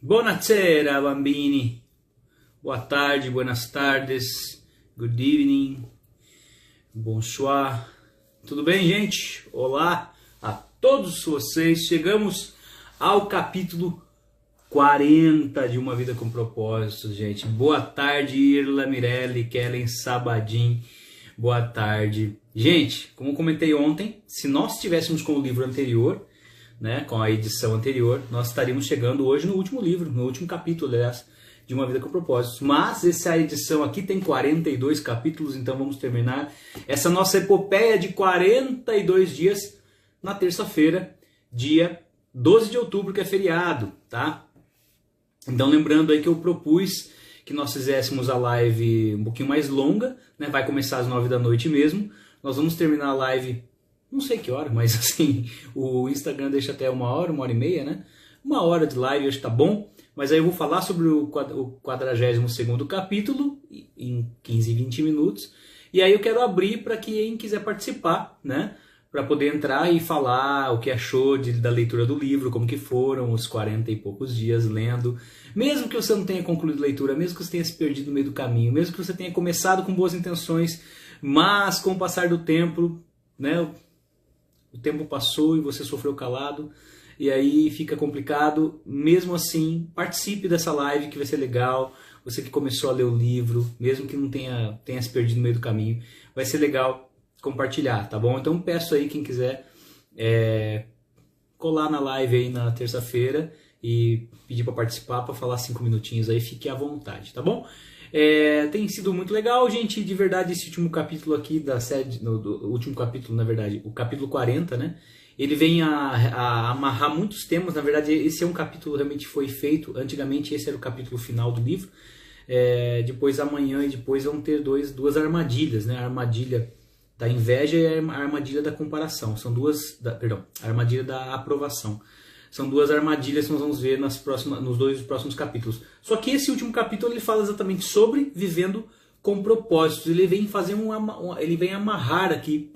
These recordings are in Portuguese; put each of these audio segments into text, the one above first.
Buonasera, bambini. Boa tarde, buenas tardes, good evening, bonsoir. Tudo bem, gente? Olá a todos vocês. Chegamos ao capítulo 40 de Uma Vida com Propósito, gente. Boa tarde, Irla Mirelli, Kellen Sabadim. Boa tarde. Gente, como comentei ontem, se nós estivéssemos com o livro anterior, né, com a edição anterior, nós estaríamos chegando hoje no último livro, no último capítulo, aliás, de Uma Vida com Propósitos. Mas essa edição aqui tem 42 capítulos, então vamos terminar essa nossa epopeia de 42 dias na terça-feira, dia 12 de outubro, que é feriado, tá? Então lembrando aí que eu propus que nós fizéssemos a live um pouquinho mais longa, né? Vai começar às 9 da noite mesmo. Nós vamos terminar a live, não sei que hora, mas assim, o Instagram deixa até 1 hora e meia, né? 1 hora de live hoje tá bom, mas aí eu vou falar sobre o 42º capítulo em 15, 20 minutos, e aí eu quero abrir para quem quiser participar, né? Para poder entrar e falar o que achou da leitura do livro, como que foram os 40 e poucos dias lendo, mesmo que você não tenha concluído a leitura, mesmo que você tenha se perdido no meio do caminho, mesmo que você tenha começado com boas intenções, mas com o passar do tempo, né? O tempo passou e você sofreu calado, e aí fica complicado. Mesmo assim, participe dessa live que vai ser legal. Você que começou a ler o livro, mesmo que não tenha se perdido no meio do caminho, vai ser legal compartilhar, tá bom? Então peço aí quem quiser colar na live aí na terça-feira e pedir para participar, para falar 5 minutinhos aí, fique à vontade, tá bom? Tem sido muito legal, gente, de verdade. Esse último capítulo aqui da série, do último capítulo, na verdade, o capítulo 40, né? Ele vem a amarrar muitos temas. Na verdade, esse é um capítulo que realmente foi feito. Antigamente, esse era o capítulo final do livro. Depois, amanhã e depois vão ter duas armadilhas, né? A armadilha da inveja e a armadilha da comparação. São a armadilha da aprovação. São duas armadilhas que nós vamos ver nos dois próximos capítulos. Só que esse último capítulo ele fala exatamente sobre vivendo com propósitos. Ele vem fazer ele vem amarrar aqui.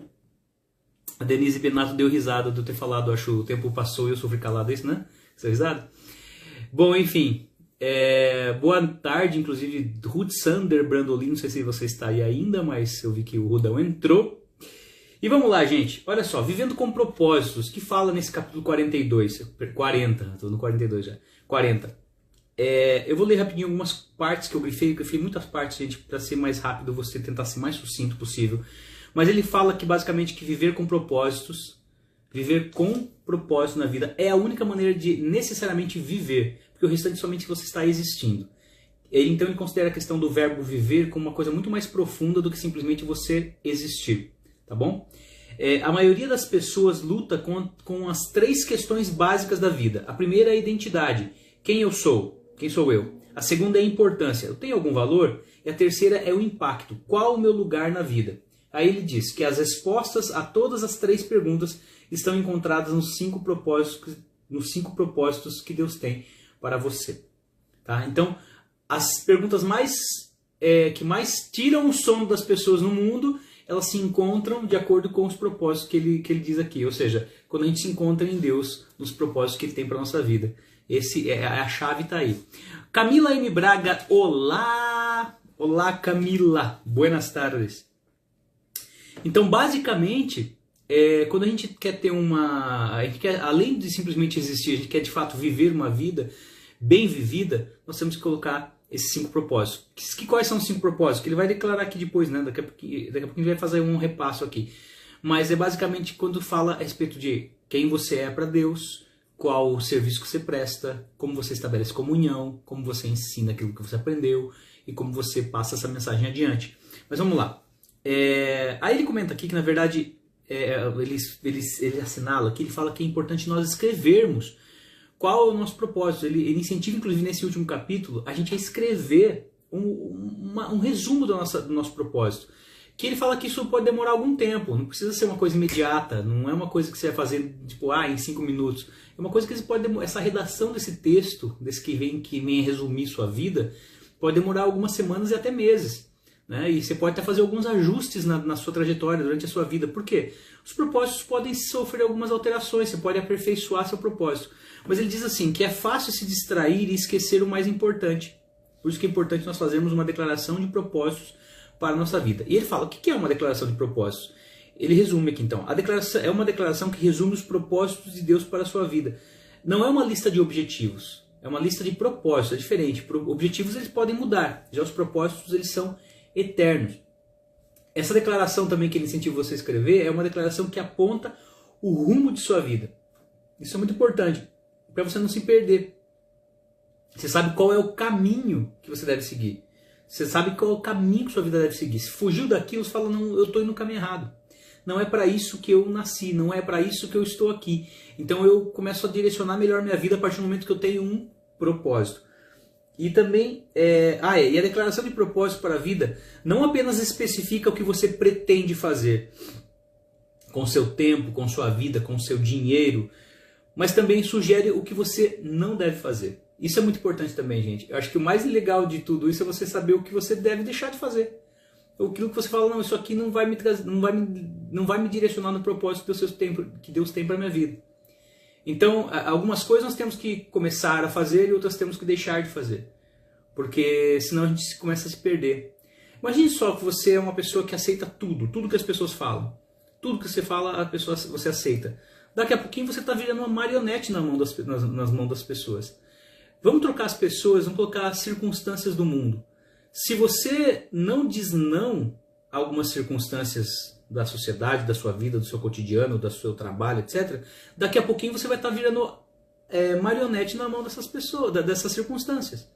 A Denise Benato deu risada de eu ter falado, acho, o tempo passou e eu sofri calado, é isso, né? Você deu risada? Bom, enfim. Boa tarde, inclusive, Ruth Sander Brandolin. Não sei se você está aí ainda, mas eu vi que o Rudão entrou. E vamos lá, gente. Olha só, Vivendo com Propósitos, que fala nesse capítulo 40, estou no 42 já. 40. Eu vou ler rapidinho algumas partes que eu grifei muitas partes, gente, para ser mais rápido, você tentar ser mais sucinto possível. Mas ele fala que basicamente que viver com propósito na vida é a única maneira de necessariamente viver, porque o restante somente você está existindo. Então ele considera a questão do verbo viver como uma coisa muito mais profunda do que simplesmente você existir. Tá bom? A maioria das pessoas luta com as 3 questões básicas da vida. A primeira é a identidade. Quem eu sou? Quem sou eu? A segunda é a importância. Eu tenho algum valor? E a terceira é o impacto. Qual o meu lugar na vida? Aí ele diz que as respostas a todas as 3 perguntas estão encontradas nos 5 propósitos que Deus tem para você. Tá? Então, as perguntas que mais tiram o sono das pessoas no mundo, elas se encontram de acordo com os propósitos que ele diz aqui. Ou seja, quando a gente se encontra em Deus, nos propósitos que Ele tem para a nossa vida. A chave está aí. Camila M. Braga, olá! Olá, Camila. Buenas tardes. Então, basicamente, quando a gente quer ter além de simplesmente existir, a gente quer de fato viver uma vida bem vivida, nós temos que colocar esses 5 propósitos. Quais são os 5 propósitos? Que ele vai declarar aqui depois, né? Daqui a pouquinho a gente vai fazer um repasso aqui. Mas é basicamente quando fala a respeito de quem você é para Deus, qual o serviço que você presta, como você estabelece comunhão, como você ensina aquilo que você aprendeu e como você passa essa mensagem adiante. Mas vamos lá. Aí ele comenta aqui que, na verdade, ele assinala que ele fala que é importante nós escrevermos qual é o nosso propósito. Ele incentiva, inclusive, nesse último capítulo, a gente a escrever um resumo do nosso propósito. Que ele fala que isso pode demorar algum tempo, não precisa ser uma coisa imediata, não é uma coisa que você vai fazer tipo, em 5 minutos. É uma coisa que você pode essa redação desse texto, que vem resumir sua vida, pode demorar algumas semanas e até meses. né? E você pode até fazer alguns ajustes na sua trajetória durante a sua vida. Por quê? Os propósitos podem sofrer algumas alterações, você pode aperfeiçoar seu propósito. Mas ele diz assim, que é fácil se distrair e esquecer o mais importante. Por isso que é importante nós fazermos uma declaração de propósitos para a nossa vida. E ele fala, o que é uma declaração de propósitos? Ele resume aqui então, a declaração é uma declaração que resume os propósitos de Deus para a sua vida. Não é uma lista de objetivos, é uma lista de propósitos, é diferente. Objetivos eles podem mudar, já os propósitos eles são eternos. Essa declaração também que ele incentiva você a escrever é uma declaração que aponta o rumo de sua vida. Isso é muito importante, para você não se perder. Você sabe qual é o caminho que você deve seguir. Você sabe qual é o caminho que sua vida deve seguir. Se fugiu daquilo, você fala, não, eu estou indo no caminho errado. Não é para isso que eu nasci, não é para isso que eu estou aqui. Então eu começo a direcionar melhor minha vida a partir do momento que eu tenho um propósito. E também, e a declaração de propósito para a vida não apenas especifica o que você pretende fazer com seu tempo, com sua vida, com seu dinheiro, mas também sugere o que você não deve fazer. Isso é muito importante também, gente. Eu acho que o mais legal de tudo isso é você saber o que você deve deixar de fazer. Aquilo que você fala, não, isso aqui não vai me direcionar no propósito que Deus tem para a minha vida. Então, algumas coisas nós temos que começar a fazer e outras temos que deixar de fazer. Porque senão a gente começa a se perder. Imagine só que você é uma pessoa que aceita tudo que as pessoas falam. Tudo que você fala, você aceita. Daqui a pouquinho você está virando uma marionete nas mãos das pessoas. Vamos trocar as pessoas, vamos colocar as circunstâncias do mundo. Se você não diz não a algumas circunstâncias da sociedade, da sua vida, do seu cotidiano, do seu trabalho, etc., daqui a pouquinho você vai estar virando marionete na mão dessas pessoas, dessas circunstâncias.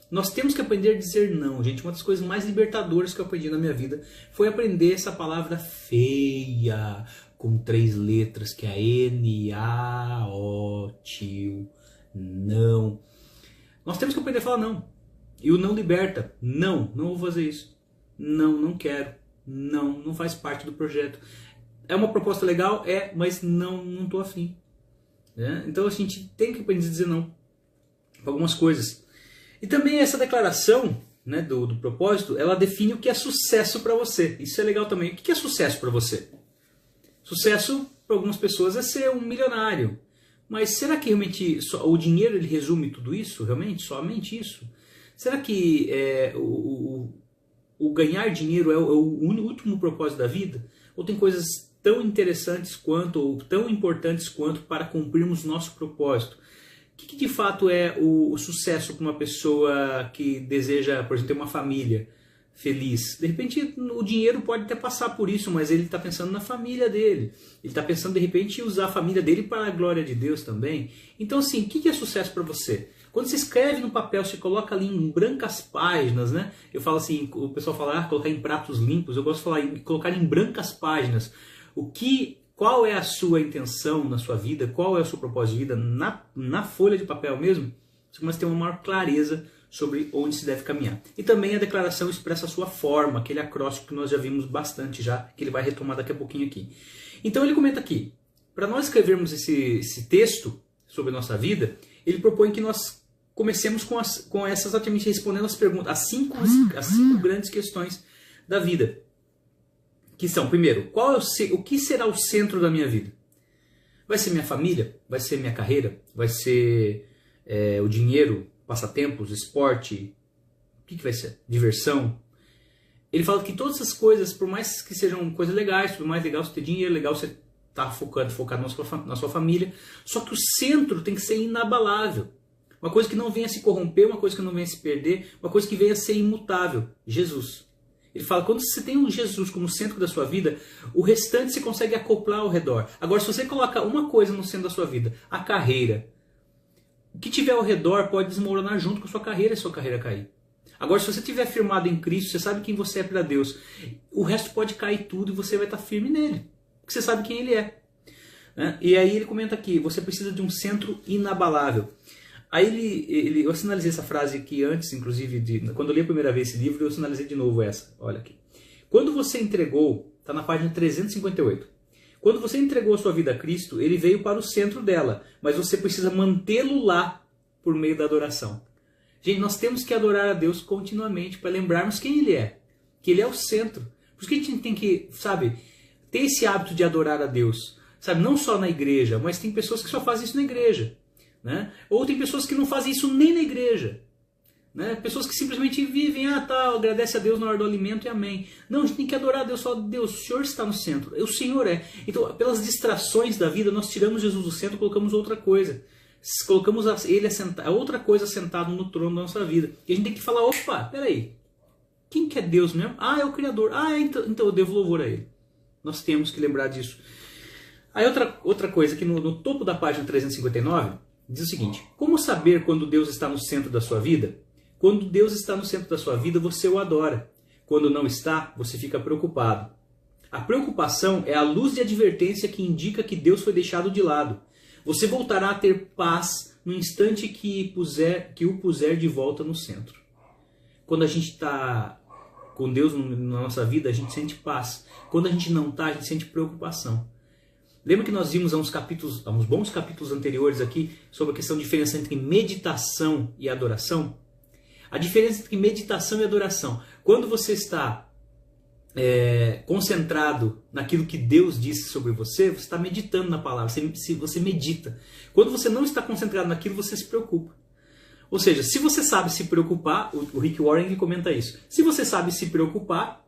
Nós temos que aprender a dizer não, gente. Uma das coisas mais libertadoras que eu aprendi na minha vida foi aprender essa palavra feia, com 3 letras, que é a N-A-O, tio, não. Nós temos que aprender a falar não. E o não liberta. Não vou fazer isso. Não quero. Não faz parte do projeto. É uma proposta legal? Mas não estou afim. Então a gente tem que aprender a dizer não para algumas coisas. E também essa declaração, né, do propósito, ela define o que é sucesso para você. Isso é legal também. O que é sucesso para você? Sucesso para algumas pessoas é ser um milionário. Mas será que realmente o dinheiro ele resume tudo isso? Realmente? Somente isso? Será que o ganhar dinheiro é o último propósito da vida? Ou tem coisas tão interessantes quanto, ou tão importantes quanto para cumprirmos nosso propósito? O que de fato é o sucesso para uma pessoa que deseja, por exemplo, ter uma família feliz? De repente o dinheiro pode até passar por isso, mas ele está pensando na família dele. Ele está pensando de repente em usar a família dele para a glória de Deus também. Então assim, o que é sucesso para você? Quando você escreve no papel, você coloca ali em brancas páginas, né? Eu falo assim, o pessoal fala, colocar em pratos limpos. Eu gosto de falar, colocar em brancas páginas. Qual é a sua intenção na sua vida? Qual é o seu propósito de vida? Na folha de papel mesmo, você começa a ter uma maior clareza sobre onde se deve caminhar. E também a declaração expressa a sua forma, aquele acróstico que nós já vimos bastante já, que ele vai retomar daqui a pouquinho aqui. Então ele comenta aqui, para nós escrevermos esse texto sobre a nossa vida, ele propõe que nós comecemos com essas exatamente respondendo as perguntas, as cinco grandes questões da vida. Que são, primeiro, o que será o centro da minha vida? Vai ser minha família? Vai ser minha carreira? Vai ser o dinheiro, passatempos, esporte? O que vai ser? Diversão? Ele fala que todas essas coisas, por mais que sejam coisas legais, por mais legal você ter dinheiro, legal você estar focado na sua família, só que o centro tem que ser inabalável. Uma coisa que não venha se corromper, uma coisa que não venha se perder, uma coisa que venha ser imutável. Jesus. Ele fala, quando você tem um Jesus como centro da sua vida, o restante você consegue acoplar ao redor. Agora, se você coloca uma coisa no centro da sua vida, a carreira, o que tiver ao redor pode desmoronar junto com a sua carreira e a sua carreira cair. Agora, se você estiver firmado em Cristo, você sabe quem você é para Deus. O resto pode cair tudo e você vai estar firme nele. Porque você sabe quem ele é. E aí ele comenta aqui, você precisa de um centro inabalável. Aí eu sinalizei essa frase aqui antes, inclusive, quando eu li a primeira vez esse livro, eu sinalizei de novo essa. Olha aqui. Quando você entregou, está na página 358. Quando você entregou a sua vida a Cristo, ele veio para o centro dela, mas você precisa mantê-lo lá por meio da adoração. Gente, nós temos que adorar a Deus continuamente para lembrarmos quem ele é. que Ele é o centro. Por isso que a gente tem que, sabe, ter esse hábito de adorar a Deus. Sabe, não só na igreja, mas tem pessoas que só fazem isso na igreja. Né? Ou tem pessoas que não fazem isso nem na igreja. Né? Pessoas que simplesmente vivem, agradece a Deus na hora do alimento e amém. Não, a gente tem que adorar a Deus, só Deus, o Senhor está no centro, o Senhor é. Então, pelas distrações da vida, nós tiramos Jesus do centro e colocamos outra coisa. Colocamos ele outra coisa sentado no trono da nossa vida. E a gente tem que falar, opa, peraí, quem que é Deus mesmo? É o Criador. Então eu devo louvor a Ele. Nós temos que lembrar disso. Aí outra coisa, aqui no topo da página 359, diz o seguinte: como saber quando Deus está no centro da sua vida? Quando Deus está no centro da sua vida, você o adora. Quando não está, você fica preocupado. A preocupação é a luz de advertência que indica que Deus foi deixado de lado. Você voltará a ter paz no instante que o puser de volta no centro. Quando a gente está com Deus na nossa vida, a gente sente paz. Quando a gente não está, a gente sente preocupação. Lembra que nós vimos há uns bons capítulos anteriores aqui sobre a questão da diferença entre meditação e adoração? A diferença entre meditação e adoração. Quando você está concentrado naquilo que Deus disse sobre você está meditando na palavra, você medita. Quando você não está concentrado naquilo, você se preocupa. Ou seja, se você sabe se preocupar, o Rick Warren ele comenta isso, se você sabe se preocupar,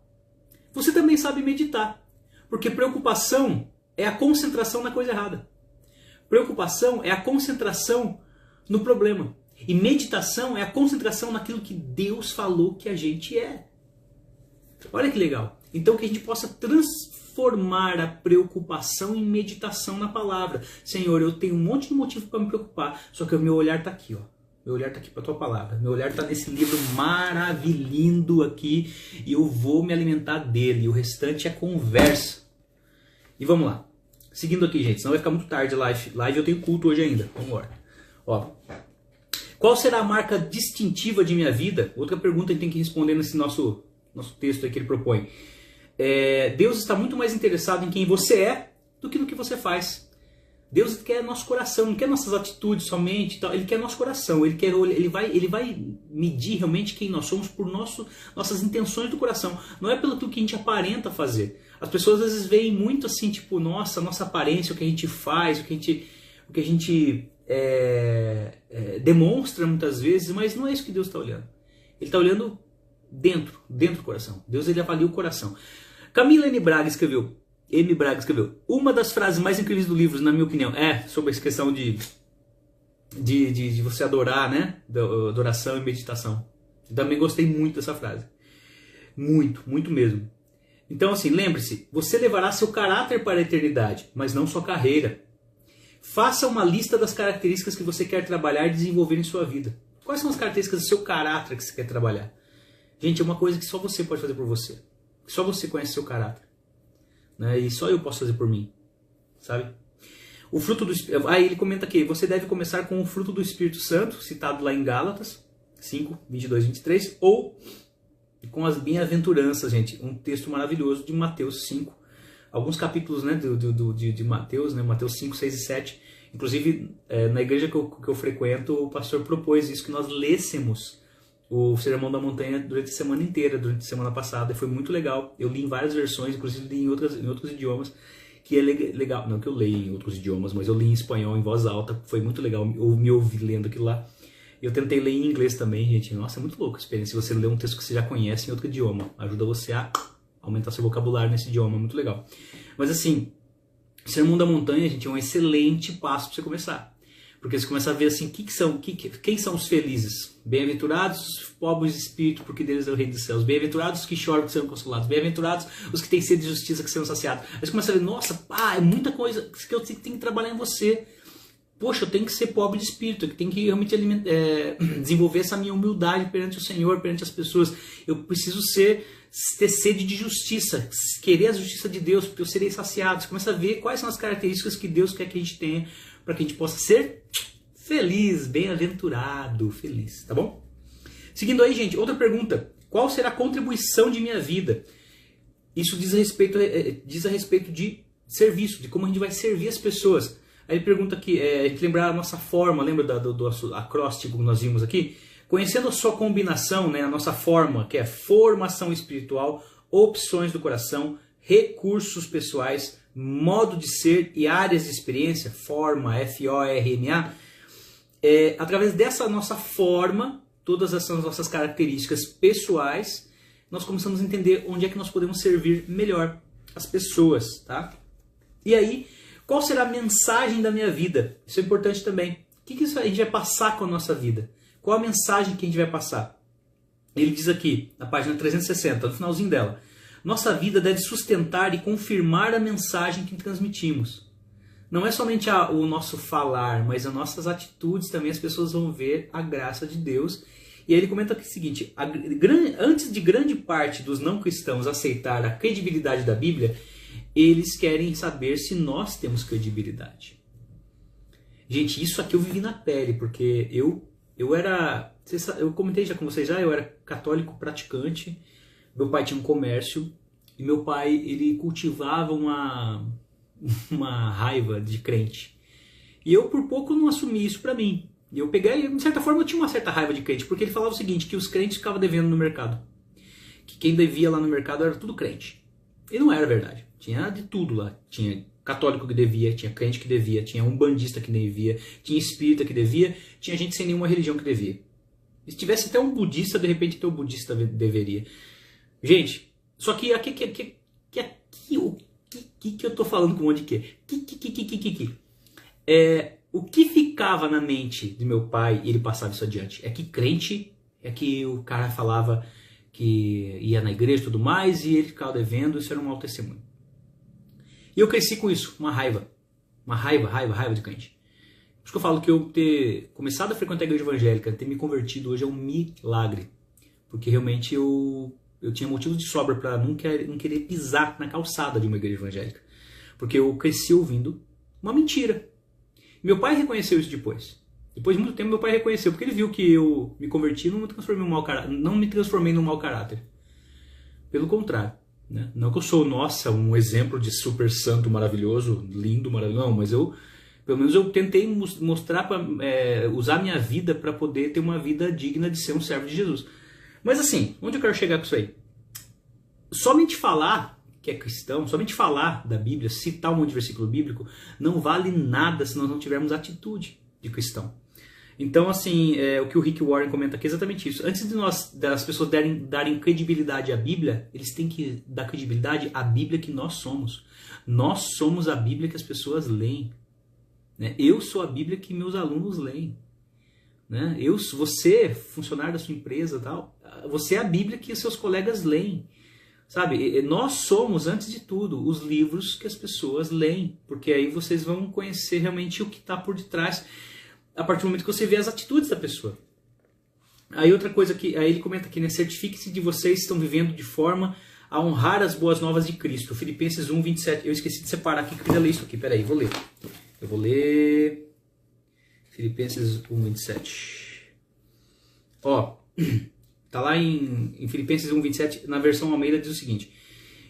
você também sabe meditar. Porque preocupação é a concentração na coisa errada. Preocupação é a concentração no problema. E meditação é a concentração naquilo que Deus falou que a gente é. Olha que legal. Então que a gente possa transformar a preocupação em meditação na palavra. Senhor, eu tenho um monte de motivo para me preocupar, só que o meu olhar está aqui, ó. Meu olhar está aqui para a tua palavra. Meu olhar está nesse livro maravilhoso aqui e eu vou me alimentar dele. E o restante é conversa. E vamos lá. Seguindo aqui, gente, senão vai ficar muito tarde a live. Live eu tenho culto hoje ainda. Vamos embora. Ó. Qual será a marca distintiva de minha vida? Outra pergunta que a gente tem que responder nesse nosso texto aí que ele propõe. Deus está muito mais interessado em quem você é do que no que você faz. Deus quer nosso coração, não quer nossas atitudes somente, Ele quer nosso coração. Ele vai medir realmente quem nós somos por nossas intenções do coração. Não é pelo que a gente aparenta fazer. As pessoas às vezes veem muito assim, tipo, nossa aparência, o que a gente faz, o que a gente demonstra muitas vezes, mas não é isso que Deus está olhando. Ele está olhando dentro do coração. Deus ele avalia o coração. Camila M. Braga escreveu, uma das frases mais incríveis do livro, na minha opinião, é sobre essa questão de você adorar, né? Adoração e meditação. Eu também gostei muito dessa frase. Muito, muito mesmo. Então assim, lembre-se, você levará seu caráter para a eternidade, mas não sua carreira. Faça uma lista das características que você quer trabalhar e desenvolver em sua vida. Quais são as características do seu caráter que você quer trabalhar? Gente, é uma coisa que só você pode fazer por você. Só você conhece seu caráter. Né? E só eu posso fazer por mim. Sabe? O fruto do Espírito... Aí ele comenta aqui, você deve começar com o fruto do Espírito Santo, citado lá em Gálatas 5, 22, 23, ou com as bem-aventuranças, gente. Um texto maravilhoso de Mateus 5. Alguns capítulos, né, de Mateus, né, Mateus 5, 6 e 7. Inclusive, na igreja que eu frequento, o pastor propôs isso, que nós lêssemos o Sermão da Montanha durante a semana inteira, durante a semana passada. E foi muito legal. Eu li em várias versões, inclusive li em outros idiomas, que é legal. Não que eu leia em outros idiomas, mas eu li em espanhol, em voz alta. Foi muito legal eu me ouvir lendo aquilo lá. Eu tentei ler em inglês também, gente. Nossa, é muito louco a experiência. Se você ler um texto que você já conhece em outro idioma, ajuda você a aumentar seu vocabulário nesse idioma, muito legal. Mas assim, o Sermão da Montanha, gente, é um excelente passo para você começar. Porque você começa a ver assim, quem são os felizes? Bem-aventurados os pobres de espírito, porque deles é o reino dos céus. Bem-aventurados os que choram, que serão consolados. Bem-aventurados os que têm sede de justiça, que serão saciados. Aí você começa a ver, nossa, é muita coisa que eu tenho que trabalhar em você. Poxa, eu tenho que ser pobre de espírito, eu tenho que realmente desenvolver essa minha humildade perante o Senhor, perante as pessoas. Eu preciso ter sede de justiça, querer a justiça de Deus, porque eu serei saciado. Você começa a ver quais são as características que Deus quer que a gente tenha para que a gente possa ser feliz, bem-aventurado, feliz, tá bom? Seguindo aí, gente, outra pergunta. Qual será a contribuição de minha vida? Isso diz a respeito de serviço, de como a gente vai servir as pessoas. Aí ele pergunta aqui, lembrar a nossa forma, lembra do acróstico que nós vimos aqui? Conhecendo a sua combinação, né, a nossa forma, que é formação espiritual, opções do coração, recursos pessoais, modo de ser e áreas de experiência, forma, F-O-R-M-A, através dessa nossa forma, todas essas nossas características pessoais, nós começamos a entender onde é que nós podemos servir melhor as pessoas, tá? E aí, qual será a mensagem da minha vida? Isso é importante também. O que a gente vai passar com a nossa vida? Qual a mensagem que a gente vai passar? Ele diz aqui, na página 360, no finalzinho dela, nossa vida deve sustentar e confirmar a mensagem que transmitimos. Não é somente o nosso falar, mas as nossas atitudes também, as pessoas vão ver a graça de Deus. E aí ele comenta aqui o seguinte, antes de grande parte dos não cristãos aceitar a credibilidade da Bíblia, eles querem saber se nós temos credibilidade. Gente, isso aqui eu vivi na pele, porque eu comentei já com vocês eu era católico praticante, meu pai tinha um comércio, e meu pai, ele cultivava uma raiva de crente. E eu por pouco não assumi isso pra mim. E eu peguei, de certa forma eu tinha uma certa raiva de crente, porque ele falava o seguinte, que os crentes ficavam devendo no mercado. Que quem devia lá no mercado era tudo crente. E não era verdade. Tinha de tudo lá. Tinha católico que devia, tinha crente que devia, tinha umbandista que devia, tinha espírita que devia, tinha gente sem nenhuma religião que devia. E se tivesse até um budista, de repente até o budista deveria. Gente, só que aqui o que eu tô falando com um monte de quê? O que ficava na mente de meu pai, e ele passava isso adiante, é que crente, é que o cara falava que ia na igreja e tudo mais, e ele ficava devendo, isso era um mau testemunho. E eu cresci com isso, uma raiva de crente. Por isso que eu falo que eu ter começado a frequentar a igreja evangélica, ter me convertido hoje é um milagre. Porque realmente eu tinha motivos de sobra para não querer pisar na calçada de uma igreja evangélica. Porque eu cresci ouvindo uma mentira. Meu pai reconheceu isso depois. Depois de muito tempo, meu pai reconheceu, porque ele viu que eu me converti e não me transformei num mau caráter. Pelo contrário. Né? Não que eu sou, um exemplo de super santo maravilhoso, lindo, maravilhoso, não, mas pelo menos eu tentei mostrar, usar minha vida para poder ter uma vida digna de ser um servo de Jesus. Mas assim, onde eu quero chegar com isso aí? Somente falar que é cristão, somente falar da Bíblia, citar um monte de versículo bíblico, não vale nada se nós não tivermos atitude de cristão. Então, assim, o que o Rick Warren comenta aqui é exatamente isso. Antes das pessoas darem credibilidade à Bíblia, eles têm que dar credibilidade à Bíblia que nós somos. Nós somos a Bíblia que as pessoas leem. Né? Eu sou a Bíblia que meus alunos leem. Né? Você, funcionário da sua empresa, tal, você é a Bíblia que os seus colegas leem. Sabe? Nós somos, antes de tudo, os livros que as pessoas leem. Porque aí vocês vão conhecer realmente o que está por detrás, a partir do momento que você vê as atitudes da pessoa. Aí outra coisa que aí ele comenta aqui, né? Certifique-se de vocês estão vivendo de forma a honrar as boas novas de Cristo. Filipenses 1, 27. Eu esqueci de separar aqui, que eu queria ler isso aqui. Peraí, vou ler. Eu vou ler Filipenses 1, 27. Ó, tá lá em Filipenses 1, 27, na versão Almeida, diz o seguinte: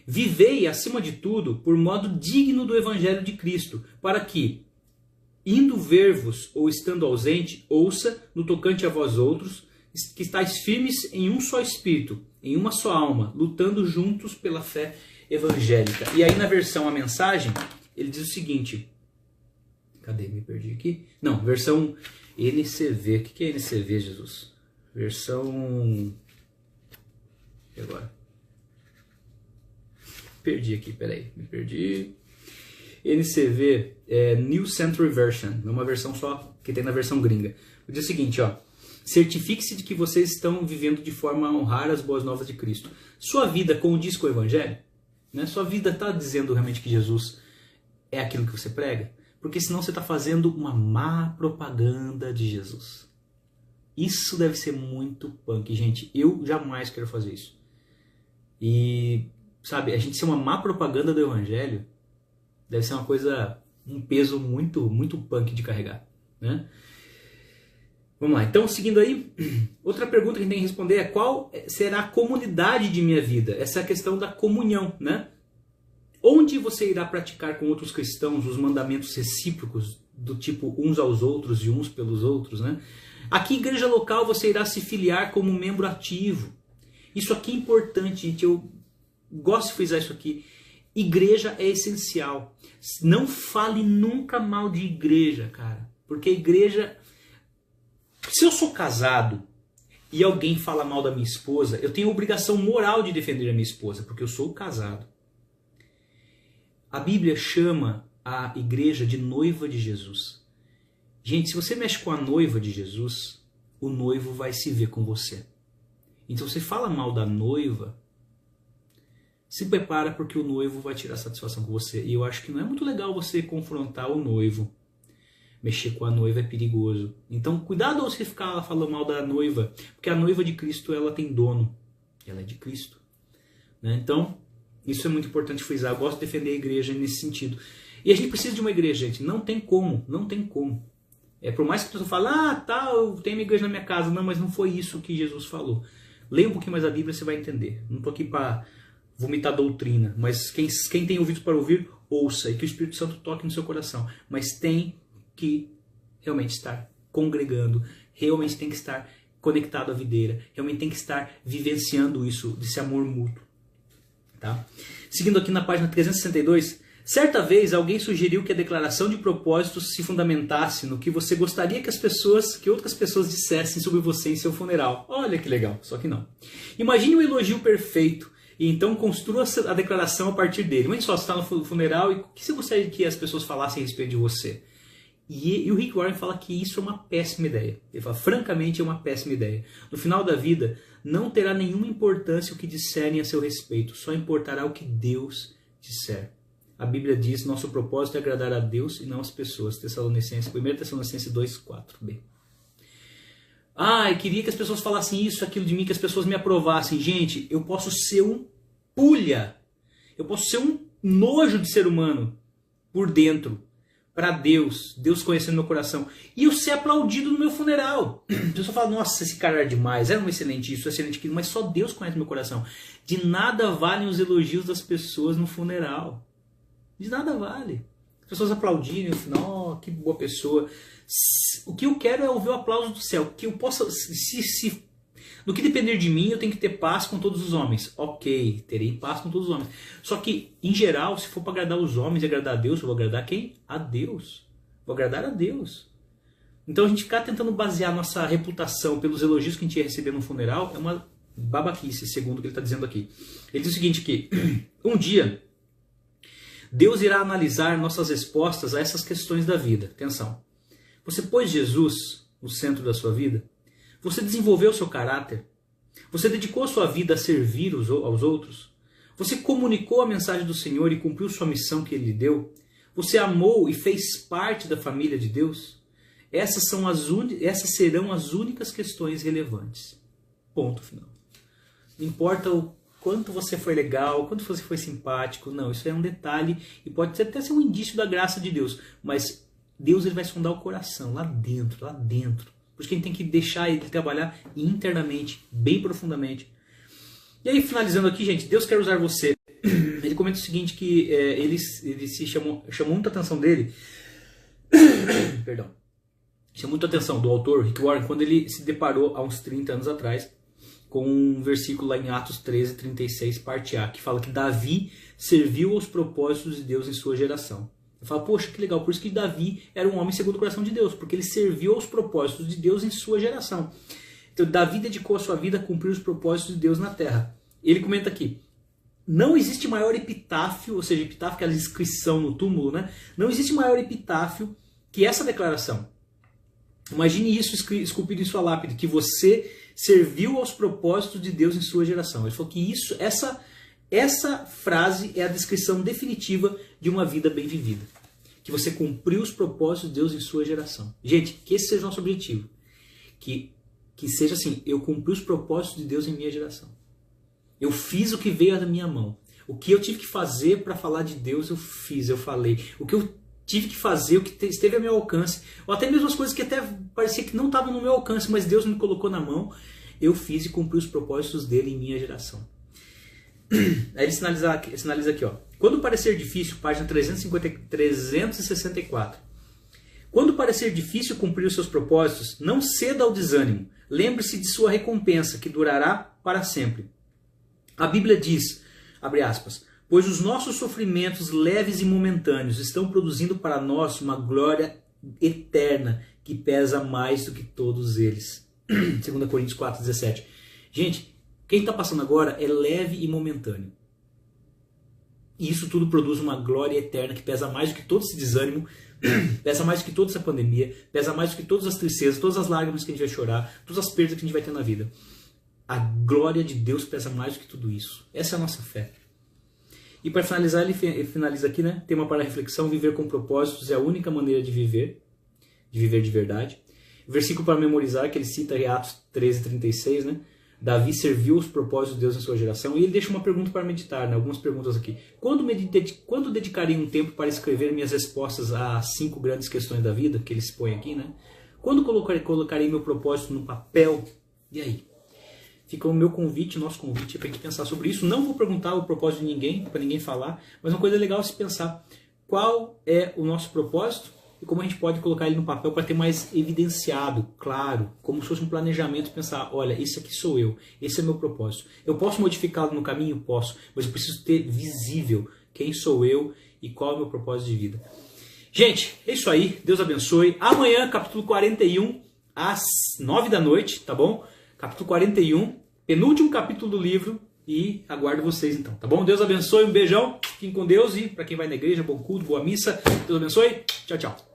vivei, acima de tudo, por modo digno do Evangelho de Cristo, para que, indo ver-vos ou estando ausente, ouça, no tocante a vós outros, que estáis firmes em um só espírito, em uma só alma, lutando juntos pela fé evangélica. E aí na versão A Mensagem, ele diz o seguinte... Cadê? Me perdi aqui. Não, versão NCV. O que é NCV, Jesus? Versão... E agora? Perdi aqui, peraí. Me perdi... NCV é New Century Version, é uma versão só que tem na versão gringa. Diz o seguinte, ó: certifique-se de que vocês estão vivendo de forma a honrar as boas novas de Cristo. Sua vida condiz com o Evangelho? Né? Sua vida está dizendo realmente que Jesus é aquilo que você prega? Porque senão você está fazendo uma má propaganda de Jesus. Isso deve ser muito punk, gente. Eu jamais quero fazer isso. E, sabe, a gente ser uma má propaganda do Evangelho deve ser uma coisa, um peso muito, muito punk de carregar, né? Vamos lá, então seguindo aí, outra pergunta que a gente tem que responder é: qual será a comunidade de minha vida? Essa é a questão da comunhão, né? Onde você irá praticar com outros cristãos os mandamentos recíprocos do tipo uns aos outros e uns pelos outros, né? Aqui, igreja local, você irá se filiar como membro ativo. Isso aqui é importante, gente. Eu gosto de frisar isso aqui. Igreja é essencial. Não fale nunca mal de igreja, cara. Porque igreja... Se eu sou casado e alguém fala mal da minha esposa, eu tenho a obrigação moral de defender a minha esposa, porque eu sou casado. A Bíblia chama a igreja de noiva de Jesus. Gente, se você mexe com a noiva de Jesus, o noivo vai se ver com você. Então, se você fala mal da noiva, se prepara porque o noivo vai tirar satisfação com você. E eu acho que não é muito legal você confrontar o noivo. Mexer com a noiva é perigoso. Então, cuidado ao você ficar falando mal da noiva, porque a noiva de Cristo, ela tem dono. Ela é de Cristo. Né? Então, isso é muito importante frisar. Eu gosto de defender a igreja nesse sentido. E a gente precisa de uma igreja, gente. Não tem como. Não tem como. Por mais que a pessoa fale, eu tenho uma igreja na minha casa. Não, mas não foi isso que Jesus falou. Leia um pouquinho mais a Bíblia, você vai entender. Não estou aqui para vomitar doutrina, mas quem tem ouvidos para ouvir, ouça. E que o Espírito Santo toque no seu coração. Mas tem que realmente estar congregando. Realmente tem que estar conectado à videira. Realmente tem que estar vivenciando isso, desse amor mútuo. Tá? Seguindo aqui na página 362... Certa vez alguém sugeriu que a declaração de propósitos se fundamentasse no que você gostaria que outras pessoas dissessem sobre você em seu funeral. Olha que legal, só que não. Imagine um elogio perfeito e então construa a declaração a partir dele. Imagine só, você está no funeral e o que você gostaria que as pessoas falassem a respeito de você? E o Rick Warren fala que isso é uma péssima ideia. Ele fala, francamente, é uma péssima ideia. No final da vida, não terá nenhuma importância o que disserem a seu respeito, só importará o que Deus disser. A Bíblia diz, nosso propósito é agradar a Deus e não as pessoas. 1 Tessalonicenses 2:4b. Eu queria que as pessoas falassem isso, aquilo de mim, que as pessoas me aprovassem. Gente, eu posso ser um pulha. Eu posso ser um nojo de ser humano por dentro. Para Deus. Deus conhecendo meu coração. E eu ser aplaudido no meu funeral. A pessoa fala, nossa, esse cara era demais. Era um excelente isso, excelente aquilo. Mas só Deus conhece meu coração. De nada valem os elogios das pessoas no funeral. De nada vale. As pessoas aplaudirem, oh, que boa pessoa. O que eu quero é ouvir o aplauso do céu. Que eu possa, no que depender de mim, eu tenho que ter paz com todos os homens. Ok, terei paz com todos os homens. Só que, em geral, se for para agradar os homens e agradar a Deus, eu vou agradar quem? A Deus. Vou agradar a Deus. Então a gente ficar tentando basear nossa reputação pelos elogios que a gente ia receber no funeral é uma babaquice, segundo o que ele está dizendo aqui. Ele diz o seguinte, que um dia Deus irá analisar nossas respostas a essas questões da vida. Atenção. Você pôs Jesus no centro da sua vida? Você desenvolveu o seu caráter? Você dedicou a sua vida a servir aos outros? Você comunicou a mensagem do Senhor e cumpriu sua missão que Ele lhe deu? Você amou e fez parte da família de Deus? Essas serão as únicas questões relevantes. Ponto final. Não importa o quanto você foi legal, quanto você foi simpático. Não, isso é um detalhe e pode até ser um indício da graça de Deus. Mas Deus ele vai sondar o coração, lá dentro, lá dentro. Por isso que a gente tem que deixar ele trabalhar internamente, bem profundamente. E aí, finalizando aqui, gente, Deus quer usar você. Ele comenta o seguinte, que ele se chamou muita atenção dele. Perdão. Chamou muita atenção do autor, Rick Warren, quando ele se deparou há uns 30 anos atrás com um versículo lá em Atos 13, 36, parte A, que fala que Davi serviu aos propósitos de Deus em sua geração. Eu falo, poxa, que legal, por isso que Davi era um homem segundo o coração de Deus, porque ele serviu aos propósitos de Deus em sua geração. Então, Davi dedicou a sua vida a cumprir os propósitos de Deus na terra. Ele comenta aqui, não existe maior epitáfio, ou seja, epitáfio, aquela inscrição no túmulo, né? Não existe maior epitáfio que essa declaração. Imagine isso esculpido em sua lápide, que você serviu aos propósitos de Deus em sua geração. Ele falou que essa frase é a descrição definitiva de uma vida bem vivida. Que você cumpriu os propósitos de Deus em sua geração. Gente, que esse seja o nosso objetivo. Que seja assim, eu cumpri os propósitos de Deus em minha geração. Eu fiz o que veio da minha mão. O que eu tive que fazer para falar de Deus, eu fiz, eu falei. O que eu tive que fazer, o que esteve ao meu alcance, ou até mesmo as coisas que até parecia que não estavam no meu alcance, mas Deus me colocou na mão, eu fiz e cumpri os propósitos dele em minha geração. Aí ele sinaliza aqui, ó. Quando parecer difícil, página 364. Quando parecer difícil cumprir os seus propósitos, não ceda ao desânimo. Lembre-se de sua recompensa, que durará para sempre. A Bíblia diz, abre aspas, pois os nossos sofrimentos leves e momentâneos estão produzindo para nós uma glória eterna que pesa mais do que todos eles. 2 Coríntios 4,17. Gente, quem está passando agora é leve e momentâneo. E isso tudo produz uma glória eterna que pesa mais do que todo esse desânimo, pesa mais do que toda essa pandemia, pesa mais do que todas as tristezas, todas as lágrimas que a gente vai chorar, todas as perdas que a gente vai ter na vida. A glória de Deus pesa mais do que tudo isso. Essa é a nossa fé. E para finalizar, ele finaliza aqui, né? Tema para reflexão: viver com propósitos é a única maneira de viver de verdade. O versículo para memorizar, que ele cita em Atos 13:36, né? Davi serviu os propósitos de Deus em sua geração. E ele deixa uma pergunta para meditar, né? Algumas perguntas aqui. Quando dedicarei um tempo para escrever minhas respostas às 5 grandes questões da vida, que ele expõe aqui, né? Quando colocarei meu propósito no papel? E aí? Fica o meu convite, nosso convite, para a gente pensar sobre isso. Não vou perguntar o propósito de ninguém, para ninguém falar, mas uma coisa legal é se pensar qual é o nosso propósito e como a gente pode colocar ele no papel para ter mais evidenciado, claro, como se fosse um planejamento, pensar, olha, esse aqui sou eu, esse é meu propósito. Eu posso modificá-lo no caminho? Posso, mas eu preciso ter visível quem sou eu e qual é o meu propósito de vida. Gente, é isso aí, Deus abençoe. Amanhã, capítulo 41, às 9 da noite, tá bom? Capítulo 41, penúltimo capítulo do livro, e aguardo vocês então, tá bom? Deus abençoe, um beijão, fiquem com Deus, e para quem vai na igreja, bom culto, boa missa, Deus abençoe, tchau, tchau.